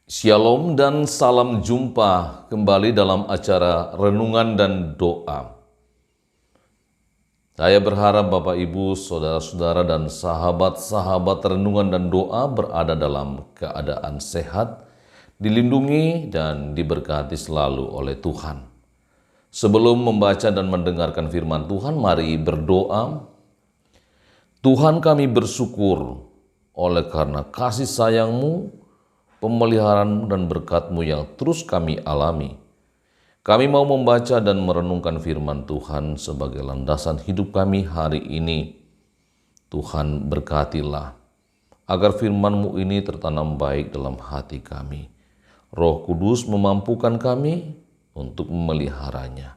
Shalom dan salam jumpa kembali dalam acara Renungan dan Doa. Saya berharap Bapak Ibu, Saudara-saudara dan sahabat-sahabat Renungan dan Doa berada dalam keadaan sehat, dilindungi dan diberkati selalu oleh Tuhan. Sebelum membaca dan mendengarkan firman Tuhan, mari berdoa. Tuhan, kami bersyukur oleh karena kasih sayang-Mu, pemeliharaan dan berkat-Mu yang terus kami alami. Kami mau membaca dan merenungkan firman Tuhan sebagai landasan hidup kami hari ini. Tuhan berkatilah agar firman-Mu ini tertanam baik dalam hati kami. Roh Kudus memampukan kami untuk memeliharanya.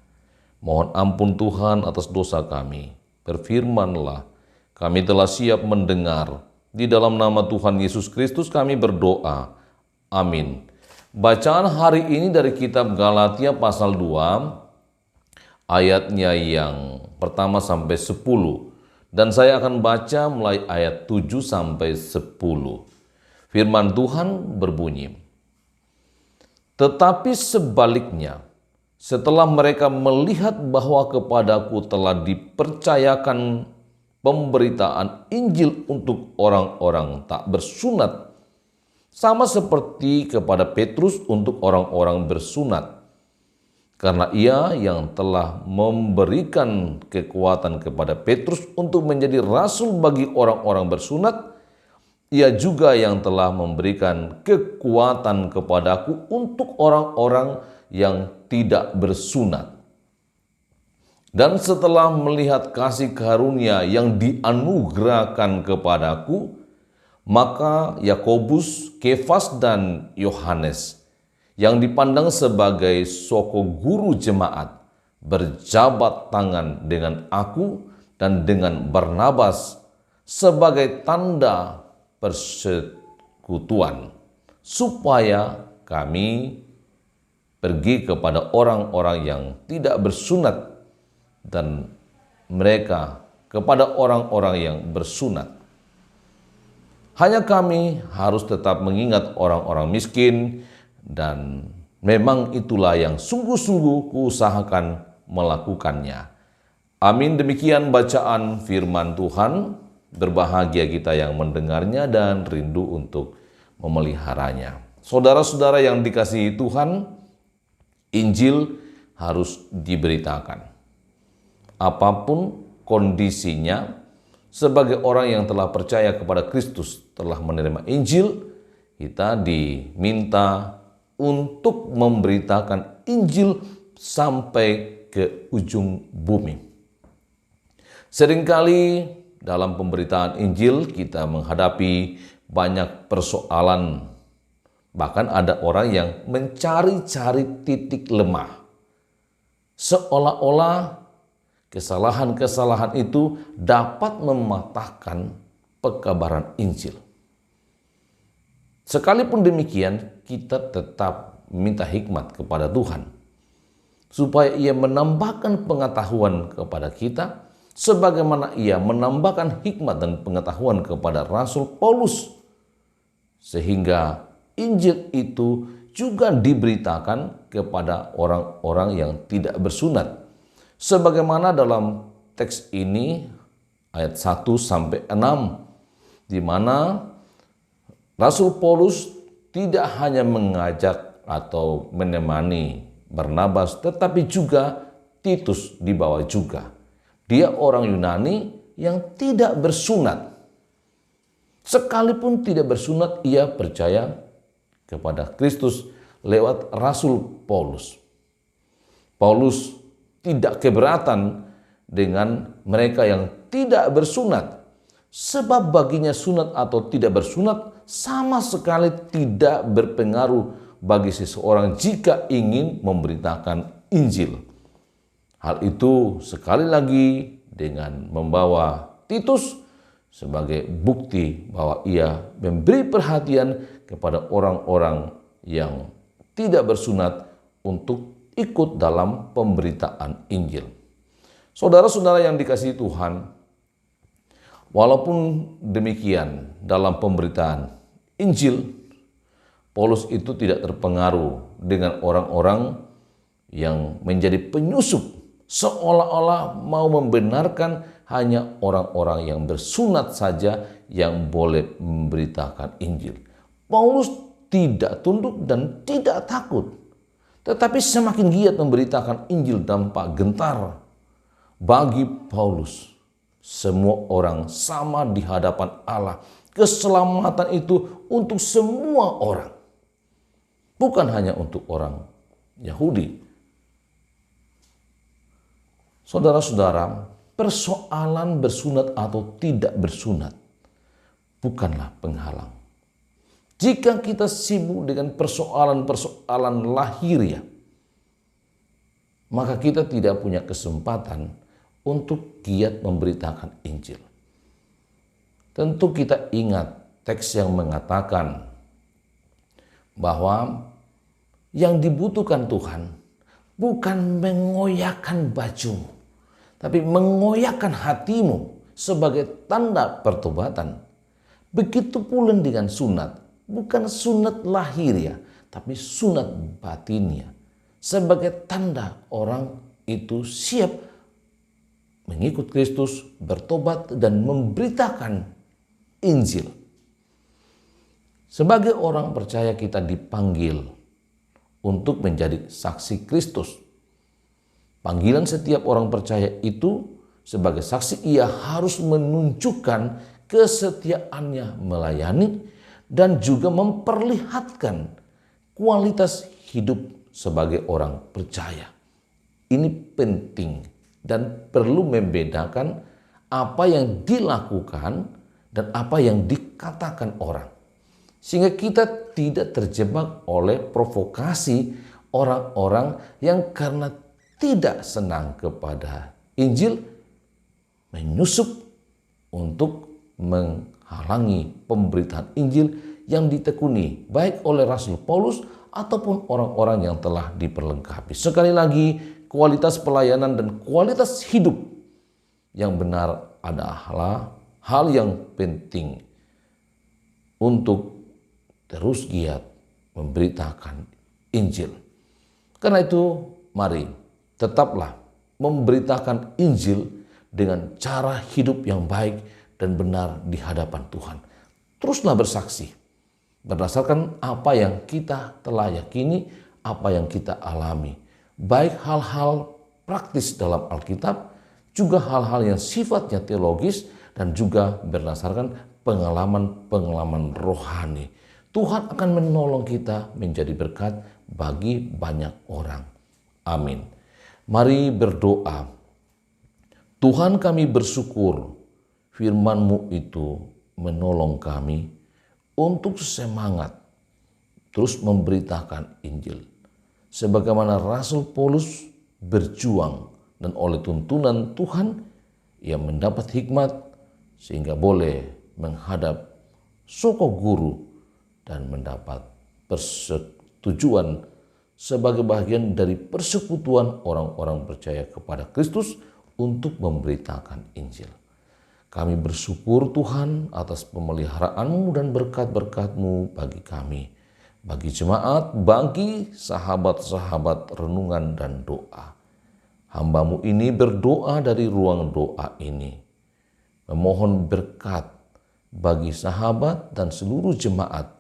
Mohon ampun Tuhan atas dosa kami. Berfirmanlah, kami telah siap mendengar. Di dalam nama Tuhan Yesus Kristus kami berdoa. Amin. Bacaan hari ini dari kitab Galatia pasal 2, ayatnya yang pertama sampai 10. Dan saya akan baca mulai ayat 7 sampai 10. Firman Tuhan berbunyi, "Tetapi sebaliknya, setelah mereka melihat bahwa kepadaku telah dipercayakan pemberitaan Injil untuk orang-orang tak bersunat, sama seperti kepada Petrus untuk orang-orang bersunat, karena ia yang telah memberikan kekuatan kepada Petrus untuk menjadi rasul bagi orang-orang bersunat, ia juga yang telah memberikan kekuatan kepadaku untuk orang-orang yang tidak bersunat. Dan setelah melihat kasih karunia yang dianugerahkan kepadaku, maka Yakobus, Kefas, dan Yohanes yang dipandang sebagai soko guru jemaat berjabat tangan dengan aku dan dengan Barnabas sebagai tanda persekutuan, supaya kami pergi kepada orang-orang yang tidak bersunat dan mereka kepada orang-orang yang bersunat. Hanya kami harus tetap mengingat orang-orang miskin, dan memang itulah yang sungguh-sungguh kuusahakan melakukannya." Amin. Demikian bacaan firman Tuhan. Berbahagia kita yang mendengarnya dan rindu untuk memeliharanya. Saudara-saudara yang dikasihi Tuhan, Injil harus diberitakan. Apapun kondisinya, sebagai orang yang telah percaya kepada Kristus, telah menerima Injil, kita diminta untuk memberitakan Injil sampai ke ujung bumi. Seringkali dalam pemberitaan Injil kita menghadapi banyak persoalan. Bahkan ada orang yang mencari-cari titik lemah. Seolah-olah kesalahan-kesalahan itu dapat mematahkan pekabaran Injil. Sekalipun demikian, kita tetap minta hikmat kepada Tuhan, supaya Ia menambahkan pengetahuan kepada kita, sebagaimana Ia menambahkan hikmat dan pengetahuan kepada Rasul Paulus, sehingga Injil itu juga diberitakan kepada orang-orang yang tidak bersunat. Sebagaimana dalam teks ini ayat 1 sampai 6, di mana Rasul Paulus tidak hanya mengajak atau menemani Barnabas, tetapi juga Titus dibawa juga. Dia orang Yunani yang tidak bersunat. Sekalipun tidak bersunat, ia percaya kepada Kristus lewat Rasul Paulus. Paulus tidak keberatan dengan mereka yang tidak bersunat, sebab baginya sunat atau tidak bersunat sama sekali tidak berpengaruh bagi seseorang jika ingin memberitakan Injil. Hal itu sekali lagi dengan membawa Titus sebagai bukti bahwa ia memberi perhatian kepada orang-orang yang tidak bersunat untuk ikut dalam pemberitaan Injil. Saudara-saudara yang dikasihi Tuhan, walaupun demikian dalam pemberitaan Injil, Paulus itu tidak terpengaruh dengan orang-orang yang menjadi penyusup, seolah-olah mau membenarkan hanya orang-orang yang bersunat saja yang boleh memberitakan Injil. Paulus tidak tunduk dan tidak takut, tetapi semakin giat memberitakan Injil dampak gentar. Bagi Paulus, semua orang sama di hadapan Allah. Keselamatan itu untuk semua orang, bukan hanya untuk orang Yahudi. Saudara-saudara, persoalan bersunat atau tidak bersunat bukanlah penghalang. Jika kita sibuk dengan persoalan-persoalan lahiriah, maka kita tidak punya kesempatan untuk giat memberitakan Injil. Tentu kita ingat teks yang mengatakan bahwa yang dibutuhkan Tuhan bukan mengoyakkan bajumu, tapi mengoyakkan hatimu sebagai tanda pertobatan. Begitu pula dengan sunat, bukan sunat lahiriah, tapi sunat batinnya, sebagai tanda orang itu siap mengikut Kristus, bertobat dan memberitakan Injil. Sebagai orang percaya kita dipanggil untuk menjadi saksi Kristus. Panggilan setiap orang percaya itu sebagai saksi, ia harus menunjukkan kesetiaannya melayani dan juga memperlihatkan kualitas hidup sebagai orang percaya. Ini penting dan perlu membedakan apa yang dilakukan dan apa yang dikatakan orang. Sehingga kita tidak terjebak oleh provokasi orang-orang yang karena tidak senang kepada Injil menyusup untuk menghalangi pemberitaan Injil yang ditekuni baik oleh Rasul Paulus ataupun orang-orang yang telah diperlengkapi. Sekali lagi, kualitas pelayanan dan kualitas hidup yang benar adalah hal yang penting untuk terus giat memberitakan Injil. Karena itu, mari tetaplah memberitakan Injil dengan cara hidup yang baik dan benar di hadapan Tuhan. Teruslah bersaksi berdasarkan apa yang kita telah yakini, apa yang kita alami. Baik hal-hal praktis dalam Alkitab, juga hal-hal yang sifatnya teologis dan juga berdasarkan pengalaman-pengalaman rohani. Tuhan akan menolong kita menjadi berkat bagi banyak orang. Amin. Mari berdoa. Tuhan, kami bersyukur firman-Mu itu menolong kami untuk semangat terus memberitakan Injil. Sebagaimana Rasul Paulus berjuang dan oleh tuntunan Tuhan ia mendapat hikmat sehingga boleh menghadap soko guru dan mendapat persetujuan sebagai bagian dari persekutuan orang-orang percaya kepada Kristus untuk memberitakan Injil. Kami bersyukur Tuhan atas pemeliharaan-Mu dan berkat-berkat-Mu bagi kami, bagi jemaat, bagi sahabat-sahabat renungan dan doa. Hamba-Mu ini berdoa dari ruang doa ini, memohon berkat bagi sahabat dan seluruh jemaat.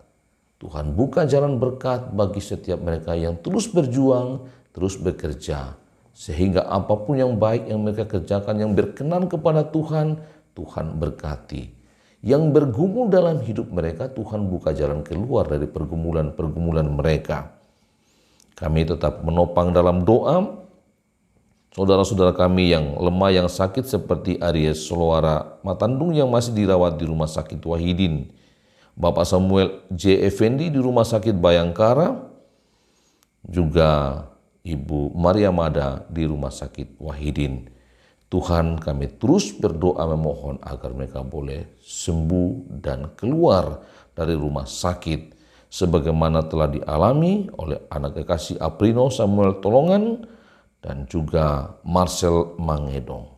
Tuhan buka jalan berkat bagi setiap mereka yang terus berjuang, terus bekerja, sehingga apapun yang baik yang mereka kerjakan yang berkenan kepada Tuhan, Tuhan berkati. Yang bergumul dalam hidup mereka, Tuhan buka jalan keluar dari pergumulan-pergumulan mereka. Kami tetap menopang dalam doa saudara-saudara kami yang lemah, yang sakit seperti Aries Solwara Matandung yang masih dirawat di Rumah Sakit Wahidin, Bapak Samuel J. Effendi di Rumah Sakit Bayangkara, juga Ibu Maria Mada di Rumah Sakit Wahidin. Tuhan, kami terus berdoa memohon agar mereka boleh sembuh dan keluar dari rumah sakit sebagaimana telah dialami oleh anak kekasih Aprino Samuel Tolongan dan juga Marcel Mangedong.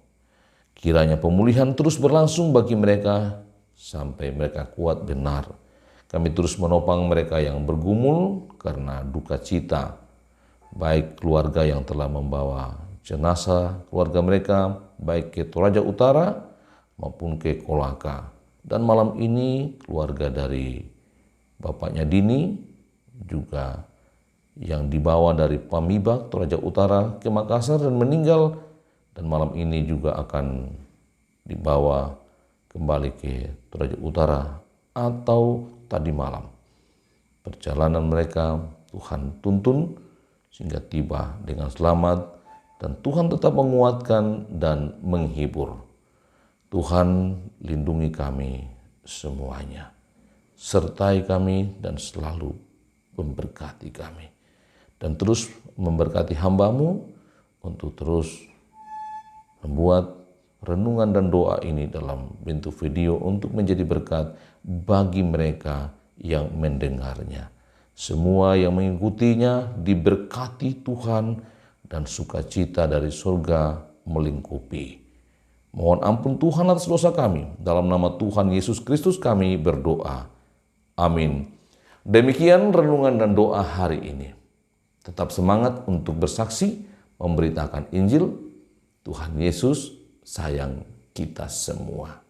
Kiranya pemulihan terus berlangsung bagi mereka sampai mereka kuat benar. Kami terus menopang mereka yang bergumul karena duka cita, baik keluarga yang telah membawa jenazah keluarga mereka, baik ke Toraja Utara maupun ke Kolaka. Dan malam ini keluarga dari bapaknya Dini juga yang dibawa dari Pamibak, Toraja Utara ke Makassar dan meninggal. Dan malam ini juga akan dibawa kembali ke Toraja Utara atau tadi malam. Perjalanan mereka Tuhan tuntun sehingga tiba dengan selamat dan Tuhan tetap menguatkan dan menghibur. Tuhan lindungi kami semuanya. Sertai kami dan selalu memberkati kami. Dan terus memberkati hamba-Mu untuk terus membuat renungan dan doa ini dalam bentuk video untuk menjadi berkat bagi mereka yang mendengarnya. Semua yang mengikutinya diberkati Tuhan dan sukacita dari surga melingkupi. Mohon ampun Tuhan atas dosa kami. Dalam nama Tuhan Yesus Kristus kami berdoa. Amin. Demikian renungan dan doa hari ini. Tetap semangat untuk bersaksi, memberitakan Injil. Tuhan Yesus sayang kita semua.